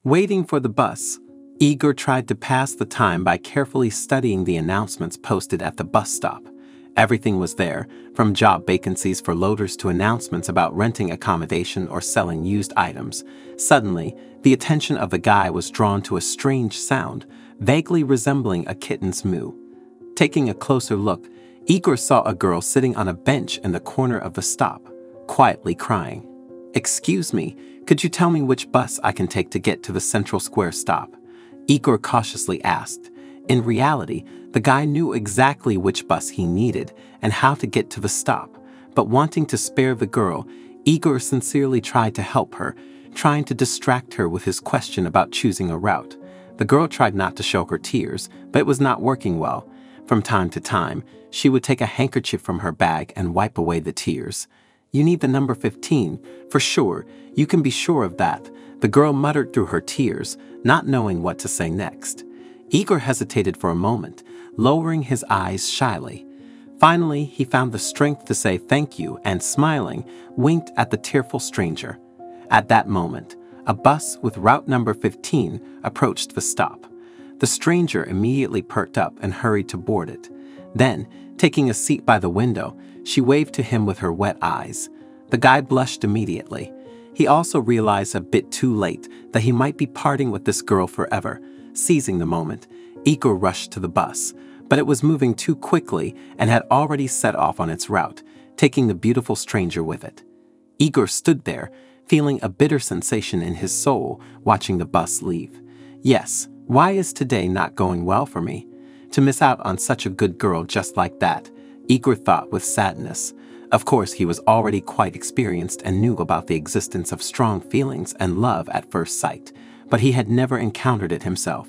Waiting for the bus, Igor tried to pass the time by carefully studying the announcements posted at the bus stop. Everything was there, from job vacancies for loaders to announcements about renting accommodation or selling used items. Suddenly, the attention of the guy was drawn to a strange sound, vaguely resembling a kitten's moo. Taking a closer look, Igor saw a girl sitting on a bench in the corner of the stop, quietly crying. "Excuse me, could you tell me which bus I can take to get to the Central Square stop?" Igor cautiously asked. In reality, the guy knew exactly which bus he needed and how to get to the stop, but wanting to spare the girl, Igor sincerely tried to help her, trying to distract her with his question about choosing a route. The girl tried not to show her tears, but it was not working well. From time to time, she would take a handkerchief from her bag and wipe away the tears. "You need the number 15, for sure, you can be sure of that," the girl muttered through her tears, not knowing what to say next. Igor hesitated for a moment, lowering his eyes shyly. Finally, he found the strength to say thank you and, smiling, winked at the tearful stranger. At that moment, a bus with route number 15 approached the stop. The stranger immediately perked up and hurried to board it. Then, taking a seat by the window, she waved to him with her wet eyes. The guy blushed immediately. He also realized a bit too late that he might be parting with this girl forever. Seizing the moment, Igor rushed to the bus, but it was moving too quickly and had already set off on its route, taking the beautiful stranger with it. Igor stood there, feeling a bitter sensation in his soul, watching the bus leave. Yes, why is today not going well for me? To miss out on such a good girl just like that, Igor thought with sadness. Of course, he was already quite experienced and knew about the existence of strong feelings and love at first sight, but he had never encountered it himself.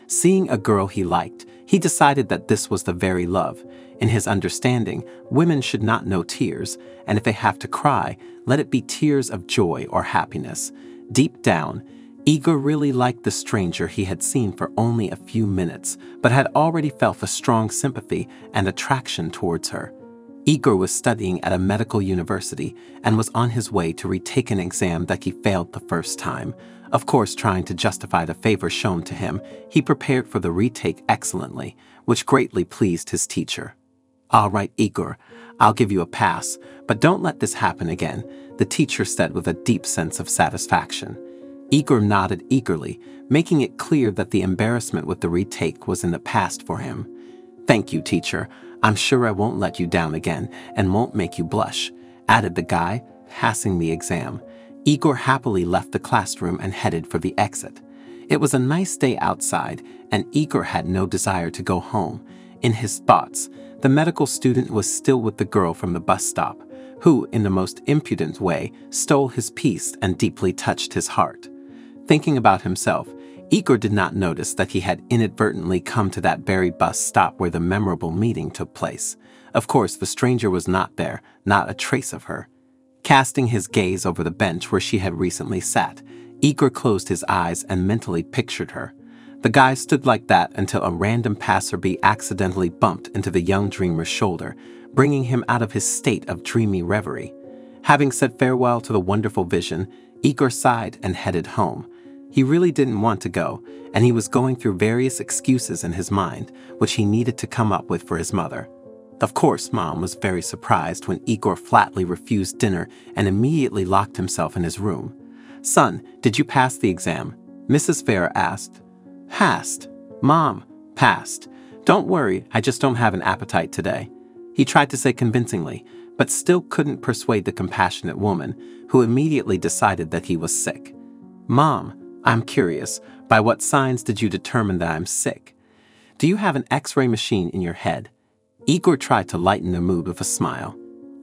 Seeing a girl he liked, he decided that this was the very love. In his understanding, women should not know tears, and if they have to cry, let it be tears of joy or happiness. Deep down, Igor really liked the stranger he had seen for only a few minutes, but had already felt a strong sympathy and attraction towards her. Igor was studying at a medical university and was on his way to retake an exam that he failed the first time. Of course, trying to justify the favor shown to him, he prepared for the retake excellently, which greatly pleased his teacher. "All right, Igor, I'll give you a pass, but don't let this happen again," the teacher said with a deep sense of satisfaction. Igor nodded eagerly, making it clear that the embarrassment with the retake was in the past for him. "Thank you, teacher. I'm sure I won't let you down again and won't make you blush," added the guy, passing the exam. Igor happily left the classroom and headed for the exit. It was a nice day outside, and Igor had no desire to go home. In his thoughts, the medical student was still with the girl from the bus stop, who, in the most impudent way, stole his peace and deeply touched his heart. Thinking about himself, Igor did not notice that he had inadvertently come to that very bus stop where the memorable meeting took place. Of course, the stranger was not there, not a trace of her. Casting his gaze over the bench where she had recently sat, Igor closed his eyes and mentally pictured her. The guy stood like that until a random passerby accidentally bumped into the young dreamer's shoulder, bringing him out of his state of dreamy reverie. Having said farewell to the wonderful vision, Igor sighed and headed home. He really didn't want to go, and he was going through various excuses in his mind, which he needed to come up with for his mother. Of course, Mom was very surprised when Igor flatly refused dinner and immediately locked himself in his room. "Son, did you pass the exam?" Mrs. Farah asked. "Passed. Mom, passed. Don't worry, I just don't have an appetite today," he tried to say convincingly, but still couldn't persuade the compassionate woman, who immediately decided that he was sick. "Mom, I'm curious, by what signs did you determine that I'm sick? Do you have an X-ray machine in your head?" Igor tried to lighten the mood with a smile.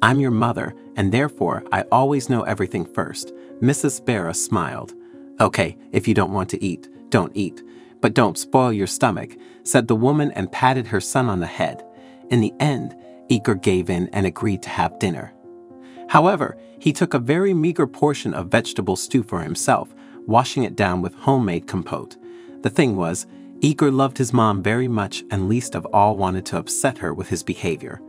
"I'm your mother, and therefore I always know everything first," Mrs. Farah smiled. "Okay, if you don't want to eat, don't eat. But don't spoil your stomach," said the woman and patted her son on the head. In the end, Igor gave in and agreed to have dinner. However, he took a very meager portion of vegetable stew for himself, washing it down with homemade compote. The thing was, Igor loved his mom very much and least of all wanted to upset her with his behavior.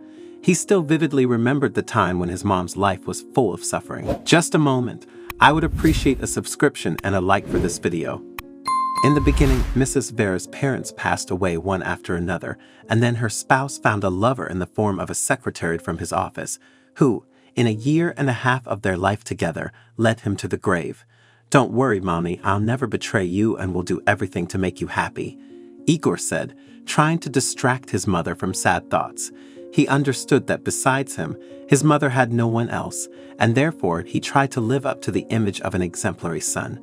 He still vividly remembered the time when his mom's life was full of suffering. Just a moment, I would appreciate a subscription and a like for this video. In the beginning, Mrs. Vera's parents passed away one after another, and then her spouse found a lover in the form of a secretary from his office, who, in a year and a half of their life together, led him to the grave. "Don't worry, Mommy, I'll never betray you and will do everything to make you happy," Igor said, trying to distract his mother from sad thoughts. He understood that besides him, his mother had no one else, and therefore he tried to live up to the image of an exemplary son.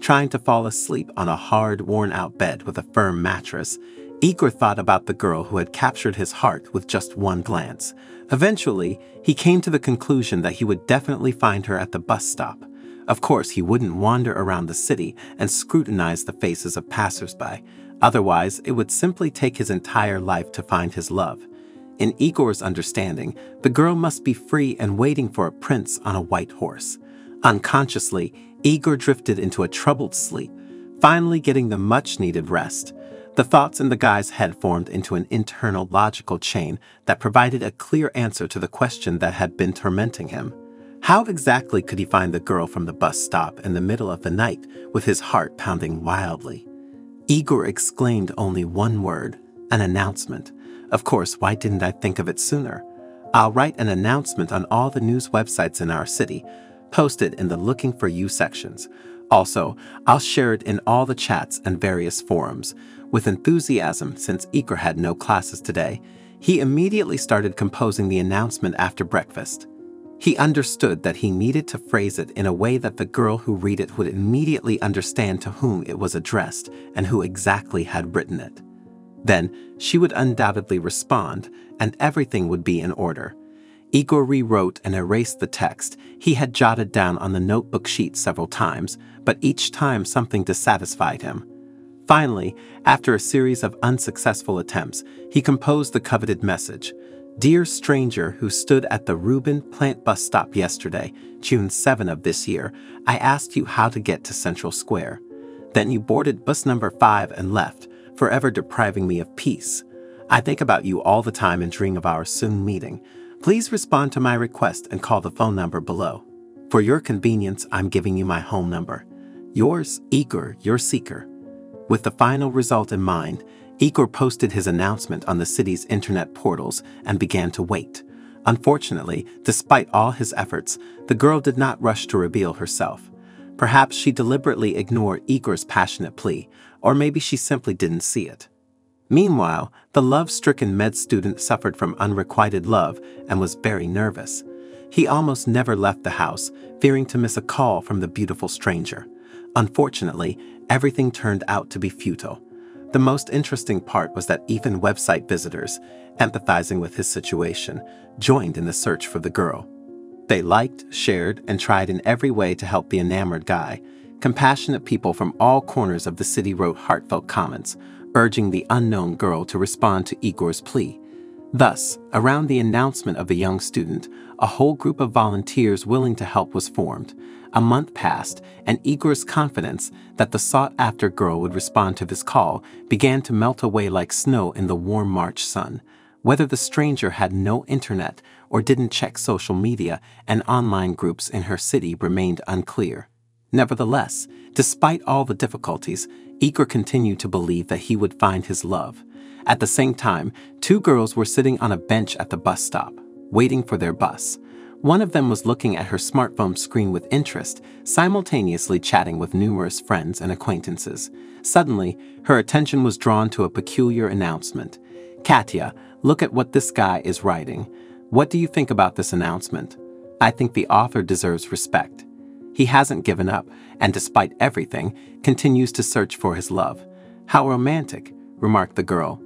Trying to fall asleep on a hard, worn-out bed with a firm mattress, Igor thought about the girl who had captured his heart with just one glance. Eventually, he came to the conclusion that he would definitely find her at the bus stop. Of course, he wouldn't wander around the city and scrutinize the faces of passersby. Otherwise, it would simply take his entire life to find his love. In Igor's understanding, the girl must be free and waiting for a prince on a white horse. Unconsciously, Igor drifted into a troubled sleep, finally getting the much-needed rest. The thoughts in the guy's head formed into an internal logical chain that provided a clear answer to the question that had been tormenting him. How exactly could he find the girl from the bus stop in the middle of the night with his heart pounding wildly? Igor exclaimed only one word: an announcement. Of course, why didn't I think of it sooner? I'll write an announcement on all the news websites in our city, post it in the Looking for You sections. Also, I'll share it in all the chats and various forums. With enthusiasm, since Igor had no classes today, he immediately started composing the announcement after breakfast. He understood that he needed to phrase it in a way that the girl who read it would immediately understand to whom it was addressed and who exactly had written it. Then she would undoubtedly respond, and everything would be in order. Igor rewrote and erased the text he had jotted down on the notebook sheet several times, but each time something dissatisfied him. Finally, after a series of unsuccessful attempts, he composed the coveted message: "Dear stranger who stood at the Reuben Plant bus stop yesterday, June 7 of this year, I asked you how to get to Central Square. Then you boarded bus number 5 and left, forever depriving me of peace. I think about you all the time and dream of our soon meeting. Please respond to my request and call the phone number below. For your convenience, I'm giving you my home number. Yours, Igor, your seeker." With the final result in mind, Igor posted his announcement on the city's internet portals and began to wait. Unfortunately, despite all his efforts, the girl did not rush to reveal herself. Perhaps she deliberately ignored Igor's passionate plea, or maybe she simply didn't see it. Meanwhile, the love-stricken med student suffered from unrequited love and was very nervous. He almost never left the house, fearing to miss a call from the beautiful stranger. Unfortunately, everything turned out to be futile. The most interesting part was that even website visitors, empathizing with his situation, joined in the search for the girl. They liked, shared, and tried in every way to help the enamored guy. Compassionate people from all corners of the city wrote heartfelt comments, urging the unknown girl to respond to Igor's plea. Thus, around the announcement of the young student, a whole group of volunteers willing to help was formed. A month passed, and Igor's confidence that the sought-after girl would respond to this call began to melt away like snow in the warm March sun. Whether the stranger had no internet or didn't check social media and online groups in her city remained unclear. Nevertheless, despite all the difficulties, Igor continued to believe that he would find his love. At the same time, 2 girls were sitting on a bench at the bus stop, waiting for their bus. One of them was looking at her smartphone screen with interest, simultaneously chatting with numerous friends and acquaintances. Suddenly, her attention was drawn to a peculiar announcement. "Katya, look at what this guy is writing. What do you think about this announcement? I think the author deserves respect. He hasn't given up, and despite everything, continues to search for his love. How romantic," remarked the girl.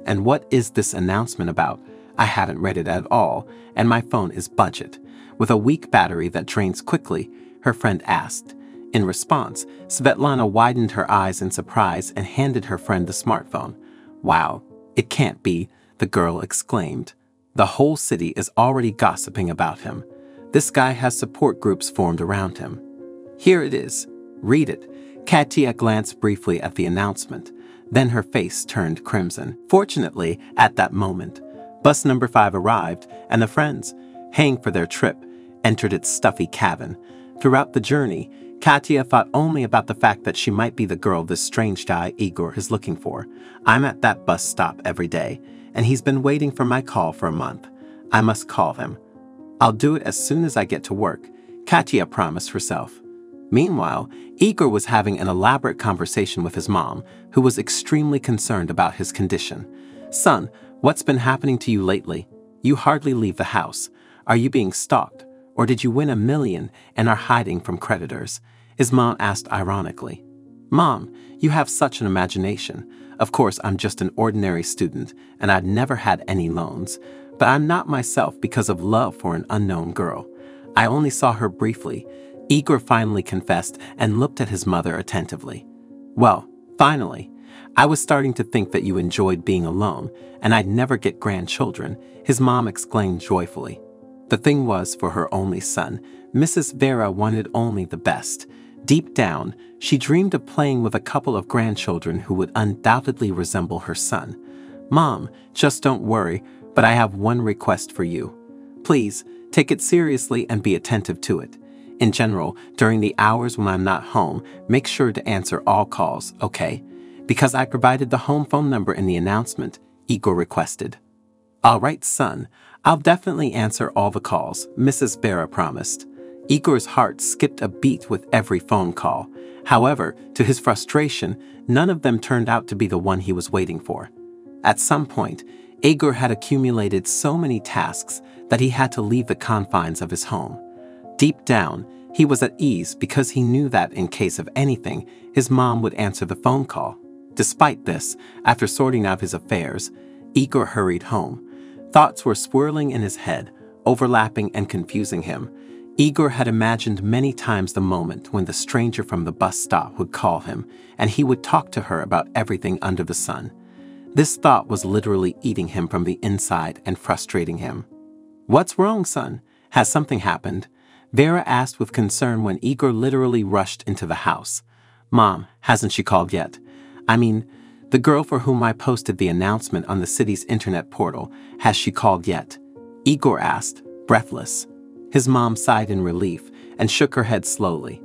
"And what is this announcement about? I haven't read it at all, and my phone is budget." With a weak battery that drains quickly, her friend asked. In response, Svetlana widened her eyes in surprise and handed her friend the smartphone. "Wow, it can't be," the girl exclaimed. "The whole city is already gossiping about him. This guy has support groups formed around him. Here it is. Read it." Katya glanced briefly at the announcement. Then her face turned crimson. Fortunately, at that moment, bus number 5 arrived, and the friends, paying for their trip, entered its stuffy cabin. Throughout the journey, Katya thought only about the fact that she might be the girl this strange guy Igor is looking for. I'm at that bus stop every day, and he's been waiting for my call for a month. I must call him. I'll do it as soon as I get to work, Katya promised herself. Meanwhile, Igor was having an elaborate conversation with his mom, who was extremely concerned about his condition. Son, what's been happening to you lately? You hardly leave the house. Are you being stalked? Or did you win $1 million and are hiding from creditors? His mom asked ironically. Mom, you have such an imagination. Of course, I'm just an ordinary student, and I'd never had any loans. But I'm not myself because of love for an unknown girl. I only saw her briefly. Igor finally confessed and looked at his mother attentively. Well, finally. I was starting to think that you enjoyed being alone, and I'd never get grandchildren, his mom exclaimed joyfully. The thing was, for her only son, Mrs. Vera wanted only the best. Deep down, she dreamed of playing with a couple of grandchildren who would undoubtedly resemble her son. Mom, just don't worry, but I have one request for you. Please, take it seriously and be attentive to it. In general, during the hours when I'm not home, make sure to answer all calls, okay? Because I provided the home phone number in the announcement, Igor requested. All right, son. I'll definitely answer all the calls, Mrs. Vera promised. Igor's heart skipped a beat with every phone call. However, to his frustration, none of them turned out to be the one he was waiting for. At some point, Igor had accumulated so many tasks that he had to leave the confines of his home. Deep down, he was at ease because he knew that in case of anything, his mom would answer the phone call. Despite this, after sorting out his affairs, Igor hurried home. Thoughts were swirling in his head, overlapping and confusing him. Igor had imagined many times the moment when the stranger from the bus stop would call him, and he would talk to her about everything under the sun. This thought was literally eating him from the inside and frustrating him. What's wrong, son? Has something happened? Vera asked with concern when Igor literally rushed into the house. Mom, hasn't she called yet? I mean, the girl for whom I posted the announcement on the city's internet portal, has she called yet? Igor asked, breathless. His mom sighed in relief and shook her head slowly.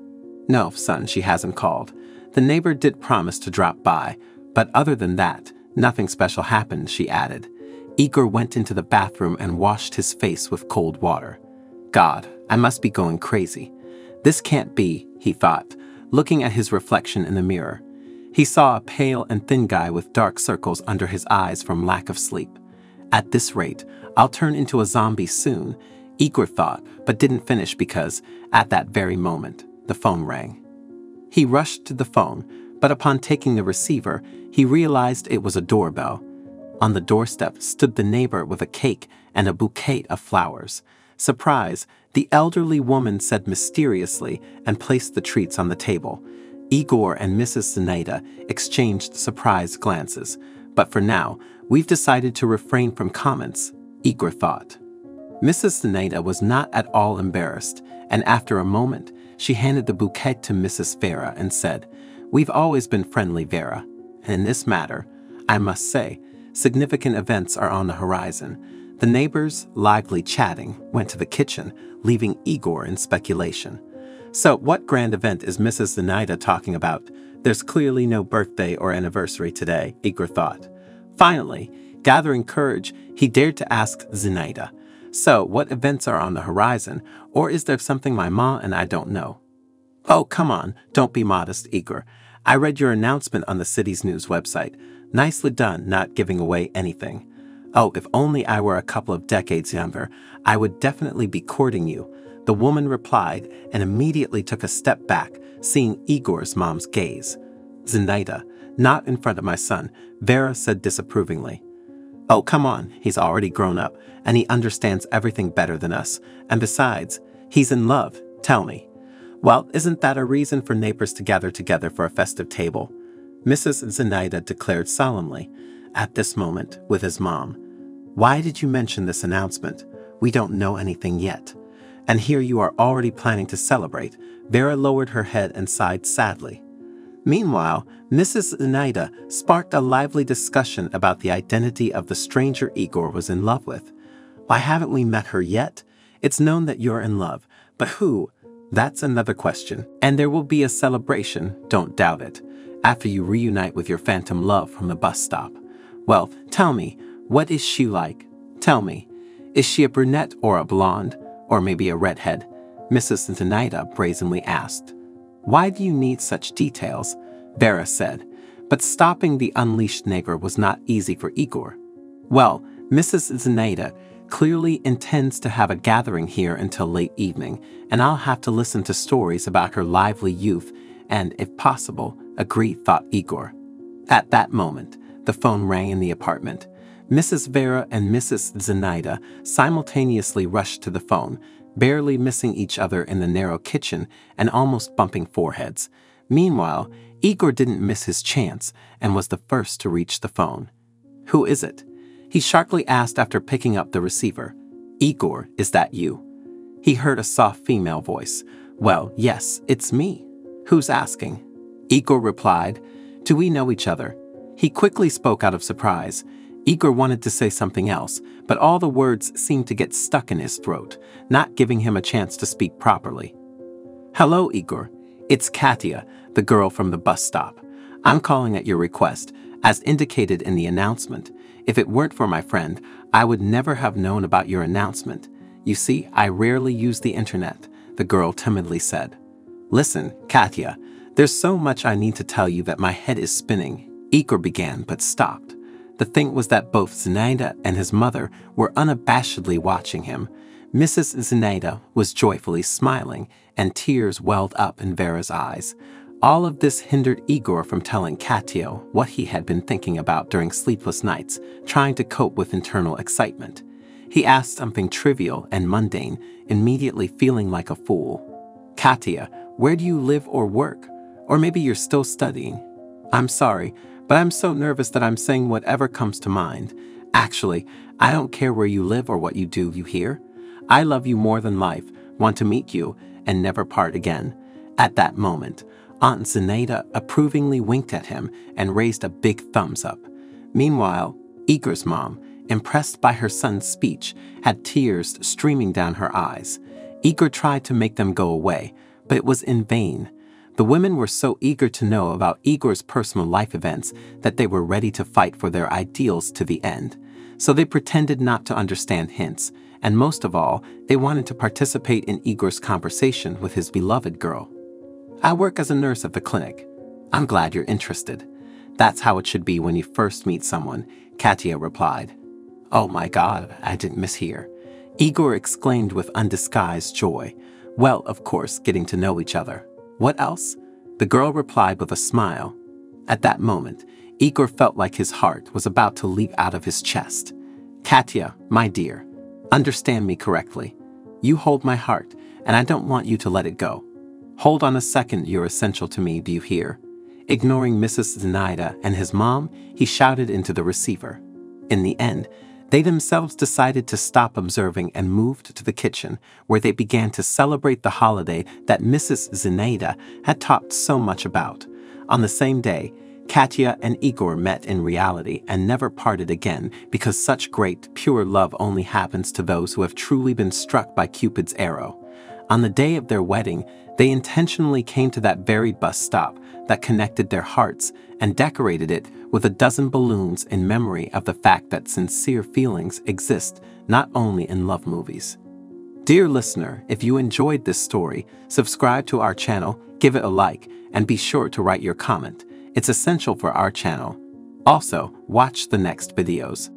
No, son, she hasn't called. The neighbor did promise to drop by, but other than that, nothing special happened, she added. Igor went into the bathroom and washed his face with cold water. God, I must be going crazy. This can't be, he thought, looking at his reflection in the mirror. He saw a pale and thin guy with dark circles under his eyes from lack of sleep. At this rate, I'll turn into a zombie soon, Igor thought, but didn't finish because, at that very moment, the phone rang. He rushed to the phone, but upon taking the receiver, he realized it was a doorbell. On the doorstep stood the neighbor with a cake and a bouquet of flowers. Surprised, the elderly woman said mysteriously and placed the treats on the table. Igor and Mrs. Zenaida exchanged surprised glances, but for now, we've decided to refrain from comments, Igor thought. Mrs. Zenaida was not at all embarrassed, and after a moment, she handed the bouquet to Mrs. Vera and said, We've always been friendly, Vera, and in this matter, I must say, significant events are on the horizon. The neighbors, lively chatting, went to the kitchen, leaving Igor in speculation. So what grand event is Mrs. Zenaida talking about? There's clearly no birthday or anniversary today, Igor thought. Finally, gathering courage, he dared to ask Zenaida, So what events are on the horizon, or is there something my ma and I don't know? Oh, come on, don't be modest, Igor. I read your announcement on the city's news website. Nicely done, not giving away anything. Oh, if only I were a couple of decades younger, I would definitely be courting you, the woman replied and immediately took a step back, seeing Igor's mom's gaze. Zenaida, not in front of my son, Vera said disapprovingly. Oh, come on, he's already grown up, and he understands everything better than us. And besides, he's in love, tell me. Well, isn't that a reason for neighbors to gather together for a festive table? Mrs. Zenaida declared solemnly, at this moment, with his mom. Why did you mention this announcement? We don't know anything yet. And here you are already planning to celebrate. Vera lowered her head and sighed sadly. Meanwhile, Mrs. Zenaida sparked a lively discussion about the identity of the stranger Igor was in love with. Why haven't we met her yet? It's known that you're in love, but who? That's another question. And there will be a celebration, don't doubt it, after you reunite with your phantom love from the bus stop. Well, tell me, what is she like? Tell me, is she a brunette or a blonde? Or maybe a redhead? Mrs. Zenaida brazenly asked. Why do you need such details? Vera said. But stopping the unleashed neighbor was not easy for Igor. Well, Mrs. Zenaida clearly intends to have a gathering here until late evening, and I'll have to listen to stories about her lively youth and, if possible, agree, thought Igor. At that moment, the phone rang in the apartment. Mrs. Vera and Mrs. Zenaida simultaneously rushed to the phone, barely missing each other in the narrow kitchen and almost bumping foreheads. Meanwhile, Igor didn't miss his chance and was the first to reach the phone. Who is it? He sharply asked after picking up the receiver. Igor, is that you? He heard a soft female voice. Well, yes, it's me. Who's asking? Igor replied. Do we know each other? He quickly spoke out of surprise. Igor wanted to say something else, but all the words seemed to get stuck in his throat, not giving him a chance to speak properly. Hello, Igor. It's Katya, the girl from the bus stop. I'm calling at your request, as indicated in the announcement. If it weren't for my friend, I would never have known about your announcement. You see, I rarely use the internet, the girl timidly said. Listen, Katya, there's so much I need to tell you that my head is spinning. Igor began, but stopped. The thing was that both Zenaida and his mother were unabashedly watching him. Mrs. Zenaida was joyfully smiling, and tears welled up in Vera's eyes. All of this hindered Igor from telling Katya what he had been thinking about during sleepless nights, trying to cope with internal excitement. He asked something trivial and mundane, immediately feeling like a fool. Katya, where do you live or work? Or maybe you're still studying. I'm sorry, but I'm so nervous that I'm saying whatever comes to mind. Actually, I don't care where you live or what you do, you hear? I love you more than life, want to meet you, and never part again. At that moment, Aunt Zenaida approvingly winked at him and raised a big thumbs up. Meanwhile, Igor's mom, impressed by her son's speech, had tears streaming down her eyes. Igor tried to make them go away, but it was in vain. The women were so eager to know about Igor's personal life events that they were ready to fight for their ideals to the end. So they pretended not to understand hints, and most of all, they wanted to participate in Igor's conversation with his beloved girl. I work as a nurse at the clinic. I'm glad you're interested. That's how it should be when you first meet someone, Katya replied. Oh my God, I didn't mishear. Igor exclaimed with undisguised joy. Well, of course, getting to know each other. What else? The girl replied with a smile. At that moment, Igor felt like his heart was about to leap out of his chest. Katya, my dear, understand me correctly. You hold my heart, and I don't want you to let it go. Hold on a second, you're essential to me, do you hear? Ignoring Mrs. Zenaida and his mom, he shouted into the receiver. In the end, they themselves decided to stop observing and moved to the kitchen, where they began to celebrate the holiday that Mrs. Zenaida had talked so much about. On the same day, Katya and Igor met in reality and never parted again, because such great, pure love only happens to those who have truly been struck by Cupid's arrow. On the day of their wedding, they intentionally came to that very bus stop that connected their hearts and decorated it with a dozen balloons in memory of the fact that sincere feelings exist not only in love movies. Dear listener, if you enjoyed this story, subscribe to our channel, give it a like, and be sure to write your comment. It's essential for our channel. Also, watch the next videos.